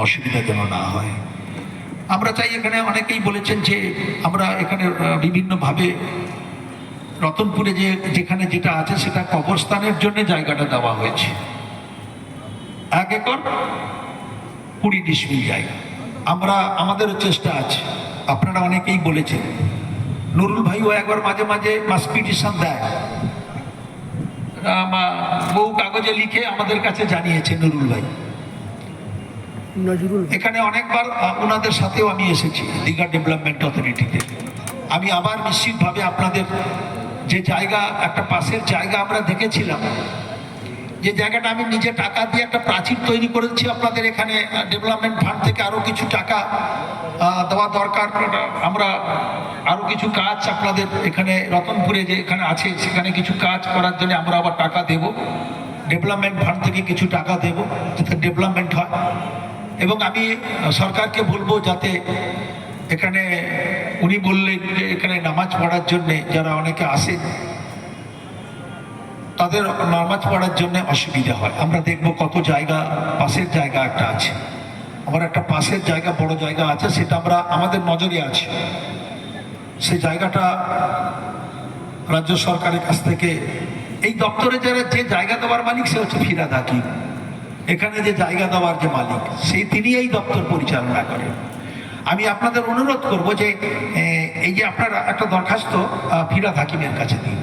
অসুবিধা যেন না হয়। আমরা চাই, এখানে অনেকেই বলেছেন যে আমরা এখানে বিভিন্নভাবে রতনপুরে যেখানে যেটা আছে সেটা কবরস্থানের জন্য জায়গাটা দেওয়া হয়েছে, 1 একর 20 ডিসমিল জায়গা। আমাদেরও চেষ্টা আছে, আপনারা অনেকেই বলেছেন। নুরুল ভাইও একবার মাঝে মাঝে পিটিশন দেয়, বহু কাগজে লিখে আমাদের কাছে জানিয়েছে নুরুল ভাই। এখানে অনেকবার ওনাদের সাথেও আমি এসেছি দীঘা ডেভেলপমেন্ট অথরিটিতে। আমি আবার নিশ্চিতভাবে আপনাদের যে জায়গা, একটা পাশের জায়গা আমরা দেখেছিলাম, যে জায়গাটা আমি নিজে টাকা দিয়ে একটা প্রাচীর তৈরি করেছি আপনাদের এখানে ডেভেলপমেন্ট ফান্ড থেকে আরও কিছু টাকা দেওয়া দরকার। আমরা আরও কিছু কাজ আপনাদের এখানে রতনপুরে যে এখানে আছে সেখানে কিছু কাজ করার জন্য আমরা আবার টাকা দেব, ডেভেলপমেন্ট ফান্ড থেকে কিছু টাকা দেব যাতে ডেভেলপমেন্ট হয়। এবং আমি সরকারকে বলবো যাতে এখানে, উনি বললেন যে এখানে নামাজ পড়ার জন্যে যারা অনেকে আসেন তাদের নামাজ পড়ার জন্য অসুবিধা হয়। আমরা দেখব কত জায়গা, পাশের জায়গা একটা আছে, আমার একটা পাশের জায়গা, বড় জায়গা আছে, সেটা আমাদের নজরে আছে। সেই জায়গাটা রাজ্য সরকারের কাছ থেকে, এই দপ্তরে যারা যে জায়গা দেওয়ার মালিক সে হচ্ছে ফিরহাদ হাকিম। এখানে যে জায়গা দেওয়ার যে মালিক তিনি এই দপ্তর পরিচালনা করেন। আমি আপনাদের অনুরোধ করব যে এই যে আপনারা একটা দরখাস্ত ফিরহাদ হাকিমের কাছে দিন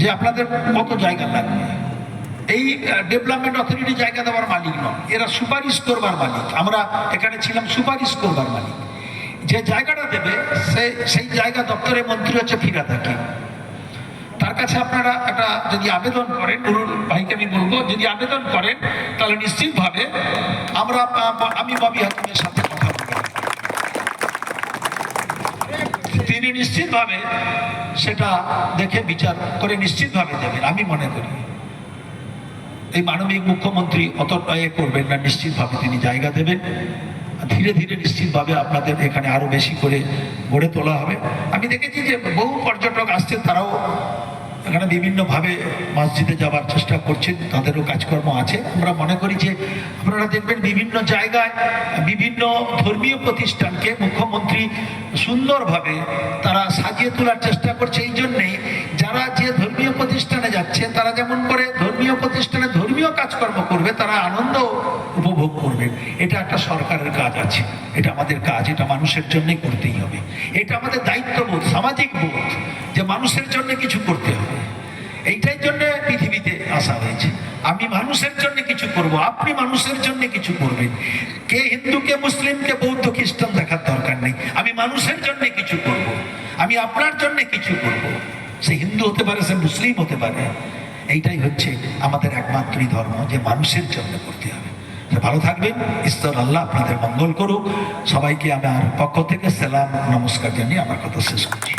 যে আপনাদের কত জায়গা লাগবে। এই ডেভেলপমেন্ট অথরিটি জায়গা দেওয়ার মালিক নয়, এরা সুপারিশ করবার মালিক। আমরা এখানে ছিলাম সুপারিশ করবার মালিক। যে জায়গাটা দেবে সেই জায়গা দপ্তরের মন্ত্রী হচ্ছে ফিরহাদ হাকিম। তার কাছে আপনারা একটা যদি আবেদন করেন, নুরুল ভাইকে আমি বলবো যদি আবেদন করেন তাহলে নিশ্চিতভাবে আমি ববি হাকিমের সাথে কথা বলব, তিনি নিশ্চিতভাবে সেটা দেখে বিচার করে নিশ্চিতভাবে দেবেন। আমি মনে করি এই মাননীয় মুখ্যমন্ত্রী অত করবেন না, নিশ্চিতভাবে তিনি জায়গা দেবেন। ধীরে ধীরে নিশ্চিতভাবে আপনাদের এখানে আরো বেশি করে গড়ে তোলা হবে। আমি দেখেছি যে বহু পর্যটক আসছেন, তারাও এখানে বিভিন্নভাবে মসজিদে যাওয়ার চেষ্টা করছেন, তাদেরও কাজকর্ম আছে। আমরা মনে করি যে আপনারা দেখবেন বিভিন্ন জায়গায় বিভিন্ন ধর্মীয় প্রতিষ্ঠানকে মুখ্যমন্ত্রী সুন্দরভাবে তারা সাজিয়ে তোলার চেষ্টা করছে। এই জন্যেই যারা যে ধর্মীয় প্রতিষ্ঠানে যাচ্ছে তারা যেমন করে ধর্মীয় প্রতিষ্ঠানে ধর্মীয় কাজকর্ম করবে, তারা আনন্দ উপভোগ করবে। এটা একটা সরকারের কাজ আছে, এটা আমাদের কাজ, এটা মানুষের জন্যই করতেই হবে। এটা আমাদের দায়িত্ববোধ, সামাজিক বোধ যে মানুষের জন্য কিছু করতে হবে। এইটাই জন্য পৃথিবীতে আসা হয়েছে। আমি মানুষের জন্য কিছু করব, আপনি মানুষের জন্য কিছু করবেন। কে হিন্দু, কে মুসলিম, কে বৌদ্ধ, খ্রিস্টান দেখার দরকার নেই। আমি মানুষের জন্য কিছু করব, আমি আপনার জন্য কিছু করব। সে হিন্দু হতে পারে, সে মুসলিম হতে পারে। এইটাই হচ্ছে আমাদের একমাত্রই ধর্ম, যে মানুষের জন্য করতে হবে। ভালো থাকবেন, ঈশ্বর আল্লাহ আপনাদের মঙ্গল করুক। সবাইকে আমার পক্ষ থেকে সালাম নমস্কার জানিয়ে আমার কথা শেষ করছি।